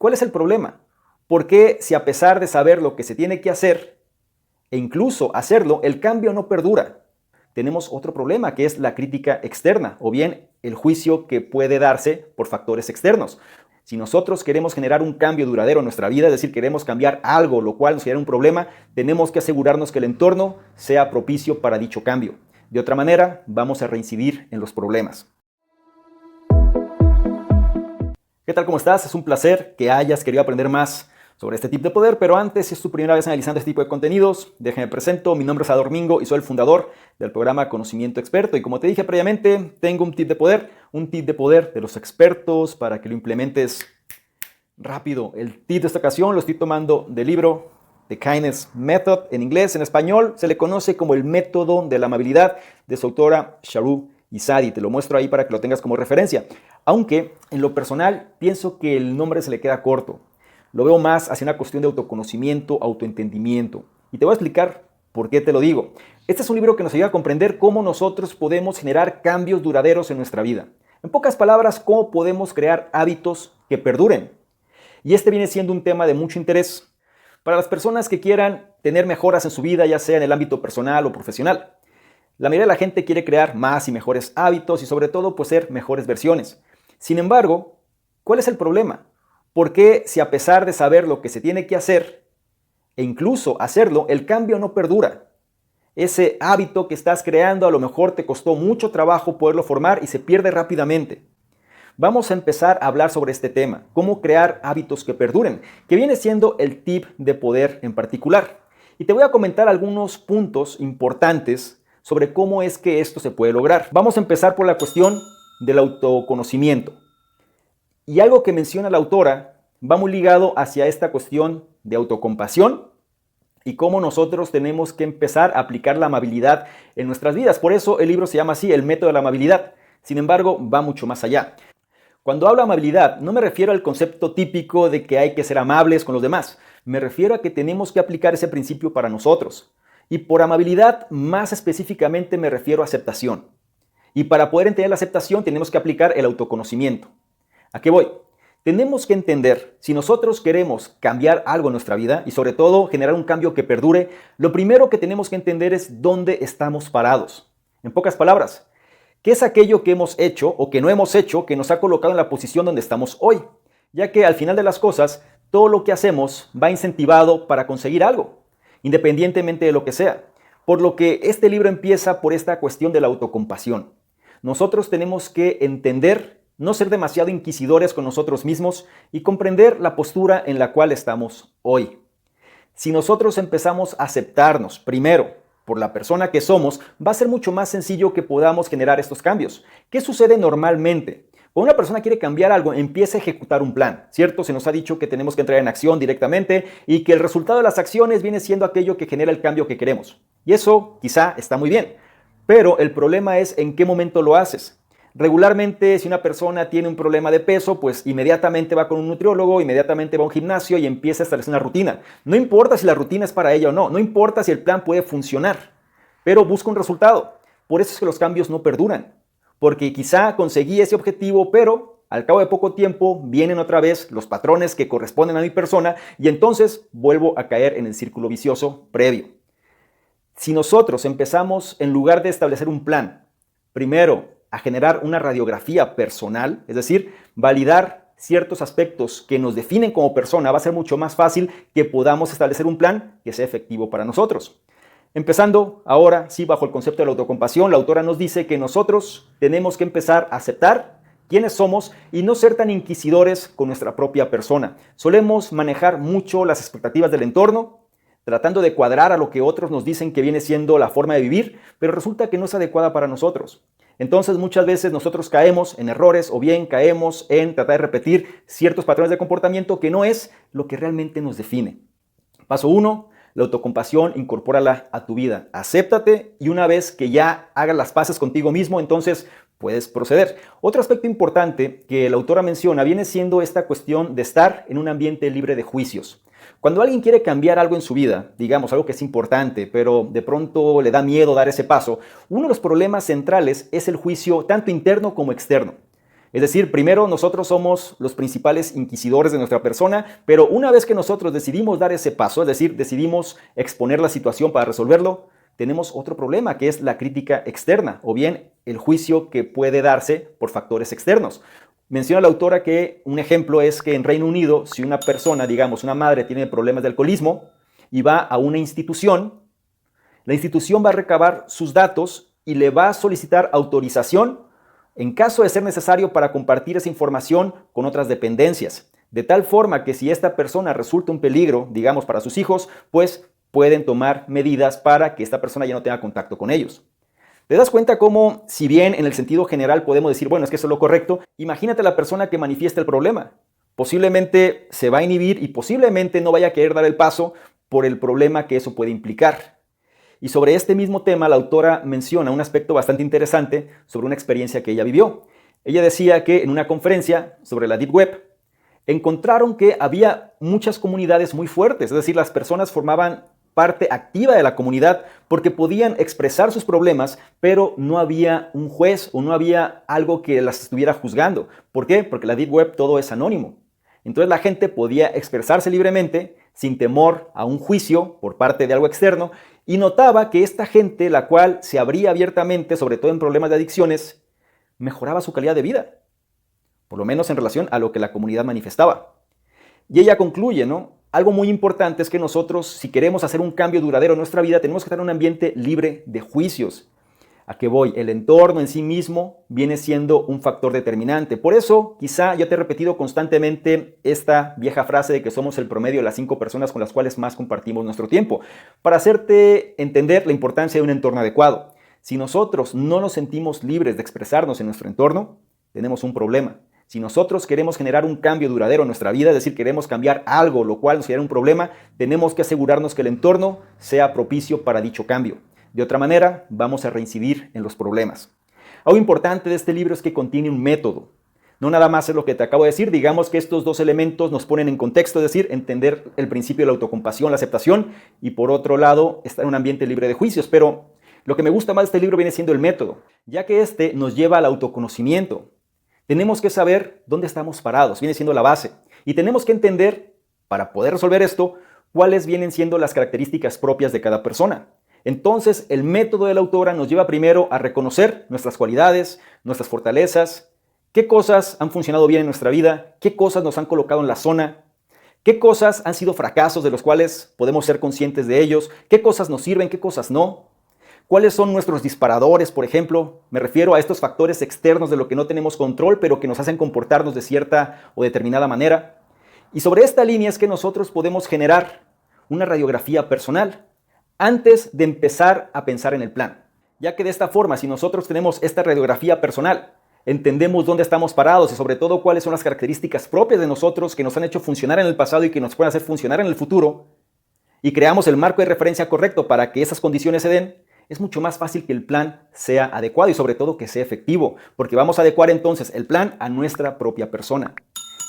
¿Cuál es el problema? ¿Por qué si a pesar de saber lo que se tiene que hacer e incluso hacerlo, el cambio no perdura? Tenemos otro problema que es la crítica externa o bien el juicio que puede darse por factores externos. Si nosotros queremos generar un cambio duradero en nuestra vida, es decir, queremos cambiar algo, lo cual nos genera un problema, tenemos que asegurarnos que el entorno sea propicio para dicho cambio. De otra manera, vamos a reincidir en los problemas. ¿Qué tal? ¿Cómo estás? Es un placer que hayas querido aprender más sobre este tip de poder, pero antes, si es tu primera vez analizando este tipo de contenidos, déjame presento, mi nombre es Ador Mingo y soy el fundador del programa Conocimiento Experto. Y como te dije previamente, tengo un tip de poder de los expertos para que lo implementes rápido. El tip de esta ocasión lo estoy tomando del libro The Kindness Method en inglés. En español se le conoce como el método de la amabilidad de su autora Shahroo Izadi. Te lo muestro ahí para que lo tengas como referencia. Aunque en lo personal pienso que el nombre se le queda corto. Lo veo más hacia una cuestión de autoconocimiento, autoentendimiento. Y te voy a explicar por qué te lo digo. Este es un libro que nos ayuda a comprender cómo nosotros podemos generar cambios duraderos en nuestra vida. En pocas palabras, cómo podemos crear hábitos que perduren. Y este viene siendo un tema de mucho interés para las personas que quieran tener mejoras en su vida, ya sea en el ámbito personal o profesional. La mayoría de la gente quiere crear más y mejores hábitos y sobre todo pues ser mejores versiones. Sin embargo, ¿cuál es el problema? ¿Por qué si a pesar de saber lo que se tiene que hacer e incluso hacerlo, el cambio no perdura? Ese hábito que estás creando a lo mejor te costó mucho trabajo poderlo formar y se pierde rápidamente. Vamos a empezar a hablar sobre este tema, cómo crear hábitos que perduren, que viene siendo el tip de poder en particular. Y te voy a comentar algunos puntos importantes sobre cómo es que esto se puede lograr. Vamos a empezar por la cuestión del autoconocimiento. Y algo que menciona la autora va muy ligado hacia esta cuestión de autocompasión y cómo nosotros tenemos que empezar a aplicar la amabilidad en nuestras vidas. Por eso el libro se llama así, el método de la amabilidad. Sin embargo, va mucho más allá. Cuando hablo de amabilidad, no me refiero al concepto típico de que hay que ser amables con los demás. Me refiero a que tenemos que aplicar ese principio para nosotros. Y por amabilidad, más específicamente me refiero a aceptación. Y para poder entender la aceptación, tenemos que aplicar el autoconocimiento. ¿A qué voy? Tenemos que entender, si nosotros queremos cambiar algo en nuestra vida y sobre todo generar un cambio que perdure, lo primero que tenemos que entender es dónde estamos parados. En pocas palabras, ¿qué es aquello que hemos hecho o que no hemos hecho que nos ha colocado en la posición donde estamos hoy? Ya que al final de las cosas, todo lo que hacemos va incentivado para conseguir algo, independientemente de lo que sea. Por lo que este libro empieza por esta cuestión de la autocompasión. Nosotros tenemos que entender, no ser demasiado inquisidores con nosotros mismos y comprender la postura en la cual estamos hoy. Si nosotros empezamos a aceptarnos primero por la persona que somos, va a ser mucho más sencillo que podamos generar estos cambios. ¿Qué sucede normalmente? Cuando una persona quiere cambiar algo, empieza a ejecutar un plan, ¿cierto? Se nos ha dicho que tenemos que entrar en acción directamente y que el resultado de las acciones viene siendo aquello que genera el cambio que queremos. Y eso quizá está muy bien, pero el problema es en qué momento lo haces. Regularmente, si una persona tiene un problema de peso, pues inmediatamente va con un nutriólogo, inmediatamente va a un gimnasio y empieza a establecer una rutina. No importa si la rutina es para ella o no, no importa si el plan puede funcionar, pero busca un resultado. Por eso es que los cambios no perduran, porque quizá conseguí ese objetivo, pero al cabo de poco tiempo vienen otra vez los patrones que corresponden a mi persona y entonces vuelvo a caer en el círculo vicioso previo. Si nosotros empezamos, en lugar de establecer un plan, primero a generar una radiografía personal, es decir, validar ciertos aspectos que nos definen como persona, va a ser mucho más fácil que podamos establecer un plan que sea efectivo para nosotros. Empezando ahora, sí, bajo el concepto de la autocompasión, la autora nos dice que nosotros tenemos que empezar a aceptar quiénes somos y no ser tan inquisidores con nuestra propia persona. Solemos manejar mucho las expectativas del entorno, tratando de cuadrar a lo que otros nos dicen que viene siendo la forma de vivir, pero resulta que no es adecuada para nosotros. Entonces muchas veces nosotros caemos en errores o bien caemos en tratar de repetir ciertos patrones de comportamiento que no es lo que realmente nos define. Paso 1, la autocompasión, incorpórala a tu vida. Acéptate y una vez que ya hagas las paces contigo mismo, entonces puedes proceder. Otro aspecto importante que la autora menciona viene siendo esta cuestión de estar en un ambiente libre de juicios. Cuando alguien quiere cambiar algo en su vida, digamos algo que es importante, pero de pronto le da miedo dar ese paso, uno de los problemas centrales es el juicio tanto interno como externo. Es decir, primero nosotros somos los principales inquisidores de nuestra persona, pero una vez que nosotros decidimos dar ese paso, es decir, decidimos exponer la situación para resolverlo, tenemos otro problema que es la crítica externa o bien el juicio que puede darse por factores externos. Menciona la autora que un ejemplo es que en Reino Unido, si una persona, digamos una madre, tiene problemas de alcoholismo y va a una institución, la institución va a recabar sus datos y le va a solicitar autorización en caso de ser necesario para compartir esa información con otras dependencias. De tal forma que si esta persona resulta un peligro, digamos, para sus hijos, pues pueden tomar medidas para que esta persona ya no tenga contacto con ellos. ¿Te das cuenta cómo, si bien en el sentido general podemos decir, bueno, es que eso es lo correcto, imagínate la persona que manifiesta el problema? Posiblemente se va a inhibir y posiblemente no vaya a querer dar el paso por el problema que eso puede implicar. Y sobre este mismo tema, la autora menciona un aspecto bastante interesante sobre una experiencia que ella vivió. Ella decía que en una conferencia sobre la Deep Web, encontraron que había muchas comunidades muy fuertes, es decir, las personas formaban parte activa de la comunidad porque podían expresar sus problemas, pero no había un juez o no había algo que las estuviera juzgando. ¿Por qué? Porque la Deep Web todo es anónimo. Entonces la gente podía expresarse libremente, sin temor a un juicio por parte de algo externo, y notaba que esta gente, la cual se abría abiertamente, sobre todo en problemas de adicciones, mejoraba su calidad de vida, por lo menos en relación a lo que la comunidad manifestaba. Y ella concluye, ¿no? Algo muy importante es que nosotros, si queremos hacer un cambio duradero en nuestra vida, tenemos que tener un ambiente libre de juicios. ¿A qué voy? El entorno en sí mismo viene siendo un factor determinante. Por eso, quizá ya te he repetido constantemente esta vieja frase de que somos el promedio de las 5 personas con las cuales más compartimos nuestro tiempo, para hacerte entender la importancia de un entorno adecuado. Si nosotros no nos sentimos libres de expresarnos en nuestro entorno, tenemos un problema. Si nosotros queremos generar un cambio duradero en nuestra vida, es decir, queremos cambiar algo, lo cual nos genera un problema, tenemos que asegurarnos que el entorno sea propicio para dicho cambio. De otra manera, vamos a reincidir en los problemas. Algo importante de este libro es que contiene un método. No nada más es lo que te acabo de decir, digamos que estos dos elementos nos ponen en contexto, es decir, entender el principio de la autocompasión, la aceptación, y por otro lado, estar en un ambiente libre de juicios. Pero lo que me gusta más de este libro viene siendo el método, ya que este nos lleva al autoconocimiento. Tenemos que saber dónde estamos parados, viene siendo la base. Y tenemos que entender, para poder resolver esto, cuáles vienen siendo las características propias de cada persona. Entonces, el método de la autora nos lleva primero a reconocer nuestras cualidades, nuestras fortalezas, qué cosas han funcionado bien en nuestra vida, qué cosas nos han colocado en la zona, qué cosas han sido fracasos de los cuales podemos ser conscientes de ellos, qué cosas nos sirven, qué cosas no. ¿Cuáles son nuestros disparadores, por ejemplo? Me refiero a estos factores externos de lo que no tenemos control, pero que nos hacen comportarnos de cierta o determinada manera. Y sobre esta línea es que nosotros podemos generar una radiografía personal antes de empezar a pensar en el plan. Ya que de esta forma, si nosotros tenemos esta radiografía personal, entendemos dónde estamos parados y sobre todo cuáles son las características propias de nosotros que nos han hecho funcionar en el pasado y que nos pueden hacer funcionar en el futuro, y creamos el marco de referencia correcto para que esas condiciones se den, es mucho más fácil que el plan sea adecuado y sobre todo que sea efectivo, porque vamos a adecuar entonces el plan a nuestra propia persona.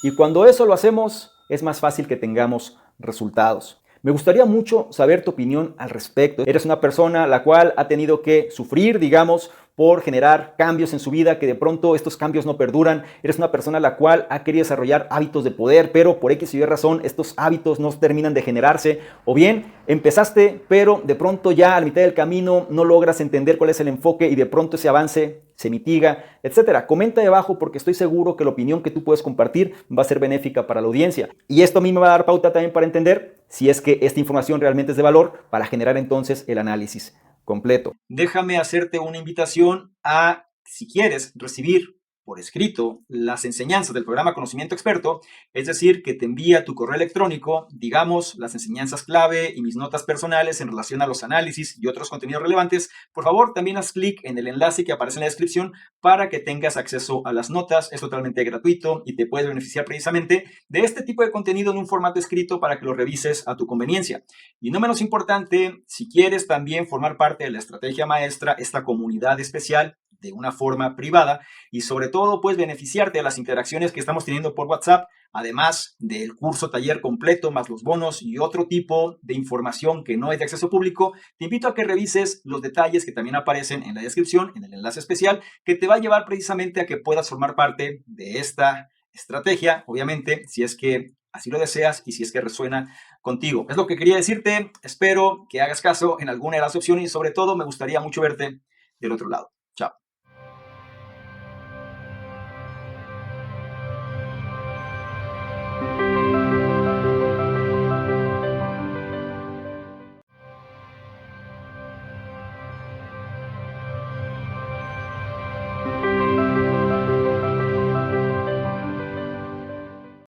Y cuando eso lo hacemos, es más fácil que tengamos resultados. Me gustaría mucho saber tu opinión al respecto. Eres una persona la cual ha tenido que sufrir, digamos, por generar cambios en su vida, que de pronto estos cambios no perduran. Eres una persona la cual ha querido desarrollar hábitos de poder, pero por X y Y razón estos hábitos no terminan de generarse. O bien empezaste, pero de pronto ya a la mitad del camino no logras entender cuál es el enfoque y de pronto ese avance se mitiga, etcétera. Comenta ahí abajo porque estoy seguro que la opinión que tú puedes compartir va a ser benéfica para la audiencia. Y esto a mí me va a dar pauta también para entender si es que esta información realmente es de valor para generar entonces el análisis completo. Déjame hacerte una invitación a, si quieres, recibir por escrito las enseñanzas del programa Conocimiento Experto, es decir, que te envía tu correo electrónico, digamos, las enseñanzas clave y mis notas personales en relación a los análisis y otros contenidos relevantes. Por favor, también haz clic en el enlace que aparece en la descripción para que tengas acceso a las notas. Es totalmente gratuito y te puedes beneficiar precisamente de este tipo de contenido en un formato escrito para que lo revises a tu conveniencia. Y no menos importante, si quieres también formar parte de la estrategia maestra, esta comunidad especial de una forma privada y sobre todo pues beneficiarte de las interacciones que estamos teniendo por WhatsApp, además del curso taller completo más los bonos y otro tipo de información que no es de acceso público. Te invito a que revises los detalles que también aparecen en la descripción, en el enlace especial, que te va a llevar precisamente a que puedas formar parte de esta estrategia, obviamente, si es que así lo deseas y si es que resuena contigo. Es lo que quería decirte. Espero que hagas caso en alguna de las opciones y sobre todo me gustaría mucho verte del otro lado.